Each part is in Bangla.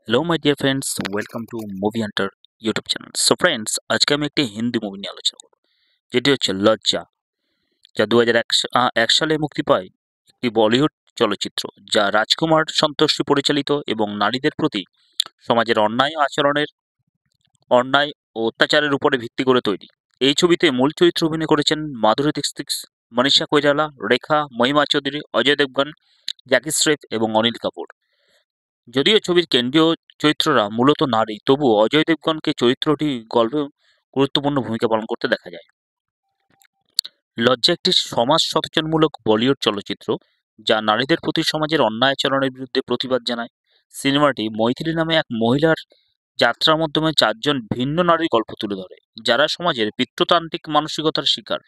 Hello my dear friends, welcome to movie Hunter YouTube channel. So friends, আজকে আমি একটি হিন্দি মুভি নিয়ে আলোচনা করব, যেটি হচ্ছে লজ্জা, যা 2001 সালে মুক্তি পায়। একটি বলিউড চলচ্চিত্র যা রাজকুমার সন্তোষী পরিচালিত এবং নারীদের প্রতি সমাজের অন্যায় ও অত্যাচারের উপরে ভিত্তি করে তৈরি। এই ছবিতে মূল চরিত্রে অভিনয় করেছেন মাধুরী দীক্ষিত, মনীষা কৈরালা, রেখা, মহিমা চৌধুরী, অজয় দেবগন, জ্যাকি শ্রফ এবং অনিল কাপুর। যদিও ছবির কেন্দ্রীয় চরিত্ররা মূলত নারী, তবুও অজয় দেবগনকে চরিত্রটি গল্পে গুরুত্বপূর্ণ ভূমিকা পালন করতে দেখা যায়। লজ্জা একটি সমাজ সচেতনমূলক বলিউড চলচ্চিত্র যা নারীদের প্রতি সমাজের অন্যায় আচরণের বিরুদ্ধে প্রতিবাদ জানায়। সিনেমাটি মৈথিলী নামে এক মহিলার যাত্রার মাধ্যমে চারজন ভিন্ন নারীর গল্প তুলে ধরে, যারা সমাজের পিতৃতান্ত্রিক মানসিকতার শিকার।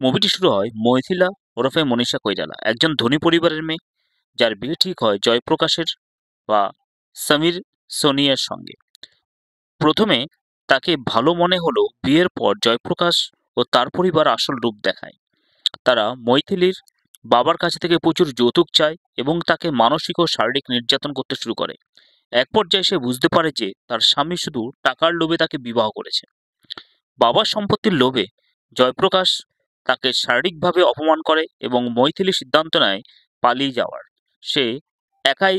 মুভিটি শুরু হয় মৈথিলা ওরফে মনীষা কৈরালা, একজন ধনী পরিবারের মেয়ে, যার বিয়ে ঠিক হয় জয়প্রকাশের বা সমীর সোনিয়ার সঙ্গে। প্রথমে তাকে ভালো মনে হলেও বিয়ের পর জয়প্রকাশ ও তার পরিবার আসল রূপ দেখায়। তারা মৈথিলীর বাবার কাছ থেকে প্রচুর যৌতুক চায় এবং তাকে মানসিক ও শারীরিক নির্যাতন করতে শুরু করে। এক পর্যায়ে সে বুঝতে পারে যে তার স্বামী শুধু টাকার লোভে তাকে বিবাহ করেছে। বাবার সম্পত্তির লোভে জয়প্রকাশ তাকে শারীরিকভাবে অপমান করে এবং মৈথিলী সিদ্ধান্ত নেয় পালিয়ে যাওয়ার। সে একাই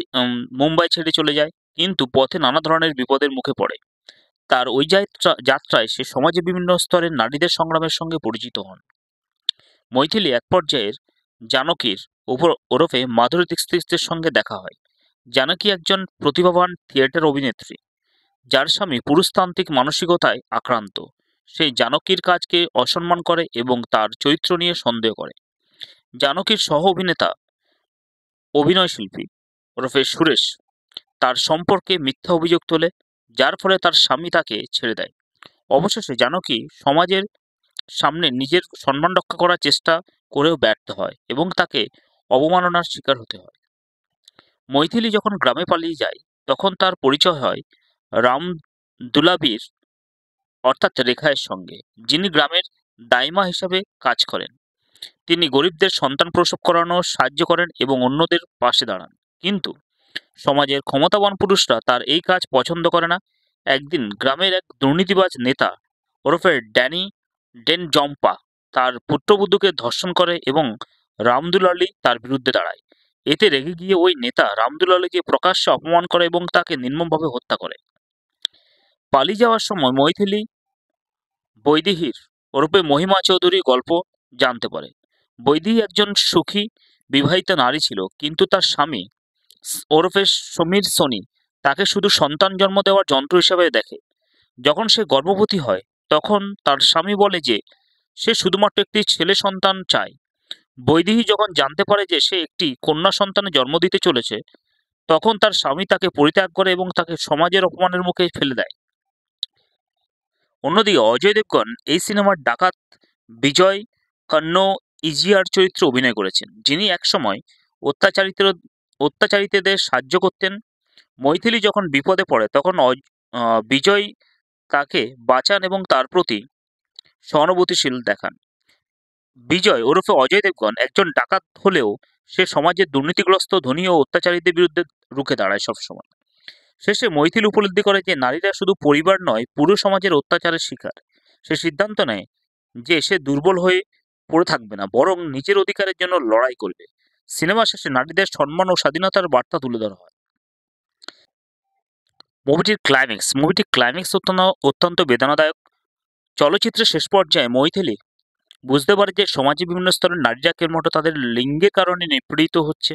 মুম্বাই ছেড়ে চলে যায়, কিন্তু পথে নানা ধরনের বিপদের মুখে পড়ে। তার ওই যাত্রায় সে সমাজে বিভিন্ন স্তরের নারীদের সংগ্রামের সঙ্গে পরিচিত হন। মৈথিলী এক পর্যায়ের জানকীর ওরফে মাধুরী দীক্ষিতের সঙ্গে দেখা হয়। জানকী একজন প্রতিভাবান থিয়েটার অভিনেত্রী, যার স্বামী পুরুষতান্ত্রিক মানসিকতায় আক্রান্ত। সে জানকীর কাজকে অসম্মান করে এবং তার চরিত্র নিয়ে সন্দেহ করে। জানকীর সহ অভিনেতা অভিনয়শিল্পী ওরফে সুরেশ তার সম্পর্কে মিথ্যা অভিযোগ তোলে, যার ফলে তার স্বামী তাকে ছেড়ে দেয়। অবশেষে জানকী সমাজের সামনে নিজের সম্মান রক্ষা করার চেষ্টা করেও ব্যর্থ হয় এবং তাকে অবমাননার শিকার হতে হয়। মৈথিলী যখন গ্রামে পালিয়ে যায়, তখন তার পরিচয় হয় রাম দুলাবির অর্থাৎ রেখায়ের সঙ্গে, যিনি গ্রামের দাইমা হিসাবে কাজ করেন। তিনি গরিবদের সন্তান প্রসব করানো সাহায্য করেন এবং অন্যদের পাশে দাঁড়ান। কিন্তু সমাজের ক্ষমতাবান পুরুষরা তার এই কাজ পছন্দ করে না। একদিন গ্রামের এক দুর্নীতিবাজ নেতা ওরফে ডেন জম্পা তার পুত্রবধূকে ধর্ষণ করে এবং রামদুলালি তার বিরুদ্ধে দাঁড়ায়। এতে রেগে গিয়ে ওই নেতা রামদুলালিকে প্রকাশ্যে অপমান করে এবং তাকে নির্মমভাবে হত্যা করে। পালিয়ে যাওয়ার সময় মৈথিলী বৈদেহীর ওরফে মহিমা চৌধুরী গল্প জানতে পারে। বৈদেহী একজন সুখী বিবাহিতা নারী ছিল, কিন্তু তার স্বামী ওরফে সমীর সোনি তাকে শুধু সন্তান জন্ম দেওয়ার যন্ত্র হিসেবে দেখে। যখন সে গর্ভবতী হয়, তখন তার স্বামী বলে যে সে শুধুমাত্র একটি ছেলে সন্তান চায়। বৈদেহী যখন জানতে পারে যে সে একটি কন্যা সন্তানের জন্ম দিতে চলেছে, তখন তার স্বামী তাকে পরিত্যাগ করে এবং তাকে সমাজের অপমানের মুখে ফেলে দেয়। অন্যদিকে অজয় দেবগন এই সিনেমার ডাকাত বিজয় কান্নো ইজিয়ার চরিত্রে অভিনয় করেছেন, যিনি একসময় অত্যাচারিতদের সাহায্য করতেন। মৈথিলী যখন বিপদে পড়ে, তখন বিজয় তাকে বাঁচান এবং তার প্রতি সহানুভূতিশীল দেখান। বিজয় ওরফে অজয় দেবগন একজন ডাকাত হলেও সে সমাজের দুর্নীতিগ্রস্ত, ধনী ও অত্যাচারীদের বিরুদ্ধে রুখে দাঁড়ায় সবসময়। শেষে মৈথিলী উপলব্ধি করে যে নারীরা শুধু পরিবার নয়, পুরো সমাজের অত্যাচারের শিকার। সে সিদ্ধান্ত নেয় যে সে দুর্বল হয়ে পড়ে থাকবে না, বরং নিজের অধিকারের জন্য লড়াই করবে। সিনেমা শেষে নারীদের সম্মান ও স্বাধীনতার বার্তা তুলে ধরা হয়। মুভিটির ক্লাইম্যাক্স অত্যন্ত বেদনাদায়ক। চলচ্চিত্রের শেষ পর্যায়ে মৈথিলী বুঝতে পারে যে সমাজে বিভিন্ন স্তরের নারীরা কেবলমাত্র তাদের লিঙ্গের কারণে নিপীড়িত হচ্ছে।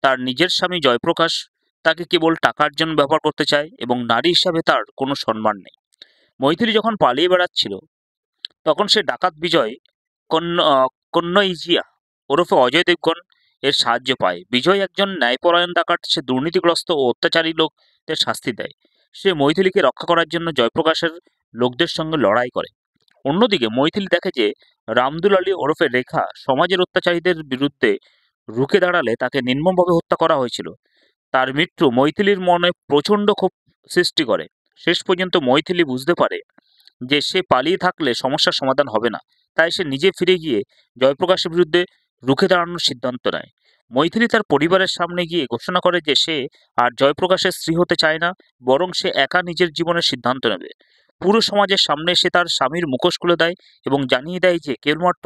তার নিজের স্বামী জয়প্রকাশ তাকে কেবল টাকার জন্য ব্যবহার করতে চায় এবং নারী হিসাবে তার কোনো সম্মান নেই। মৈথিলী যখন পালিয়ে বেড়াচ্ছিল, তখন সে ডাকাত বিজয় কন্নইজিয়া ওরফে অজয় দেবগন এর সাহায্য পায়। বিজয় একজন ন্যায়পরায়ণ ডাকাত। সে দুর্নীতিগ্রস্ত ও অত্যাচারী লোকদের শাস্তি দেয়। সে মৈথিলীকে রক্ষা করার জন্য জয়প্রকাশের লোকদের সঙ্গে লড়াই করে। অন্যদিকে মৈথিলী দেখে যে রামদুল আলী ওরফে রেখা সমাজের অত্যাচারীদের বিরুদ্ধে রুখে দাঁড়ালে তাকে নির্মমভাবে হত্যা করা হয়েছিল। তার মৃত্যু মৈথিলীর মনে প্রচণ্ড ক্ষোভ সৃষ্টি করে। শেষ পর্যন্ত মৈথিলী বুঝতে পারে যে সে পালিয়ে থাকলে সমস্যার সমাধান হবে না। তাই সে নিজে ফিরে গিয়ে জয়প্রকাশের বিরুদ্ধে রুখে দাঁড়ানোর সিদ্ধান্ত নেয়। মৈথিলী তার পরিবারের সামনে গিয়ে ঘোষণা করে যে সে আর জয়প্রকাশের স্ত্রী হতে চায় না, বরং সে একা নিজের জীবনের সিদ্ধান্ত নেবে। পুরো সমাজের সামনে সে তার স্বামীর মুখোশ খুলে দেয় এবং জানিয়ে দেয় যে কেবলমাত্র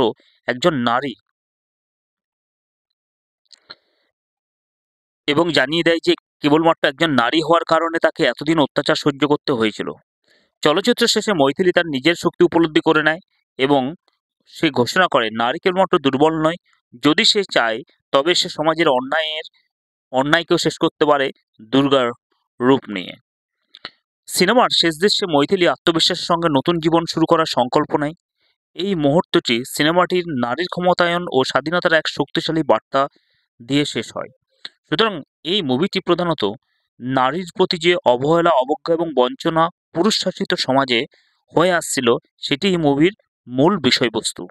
একজন নারী হওয়ার কারণে তাকে এতদিন অত্যাচার সহ্য করতে হয়েছিল। চলচ্চিত্র শেষে মৈথিলী তার নিজের শক্তি উপলব্ধি করে নেয় এবং সে ঘোষণা করে নারী কেবলমাত্র দুর্বল নয়, যদি সে চায় তবে সে সমাজের অন্যায়কেও শেষ করতে পারে দুর্গার রূপ নিয়ে। সিনেমার শেষ দৃশ্যে মৈথিলী আত্মবিশ্বাসের সঙ্গে নতুন জীবন শুরু করার সংকল্প নেয়। এই মুহূর্তটি সিনেমাটির নারীর ক্ষমতায়ন ও স্বাধীনতার এক শক্তিশালী বার্তা দিয়ে শেষ হয়। সুতরাং এই মুভিটি প্রধানত নারীর প্রতি যে অবহেলা, অবজ্ঞা এবং বঞ্চনা পুরুষ শাসিত সমাজে হয়ে আসছিল, সেটি এই মুভির মূল বিষয়বস্তু।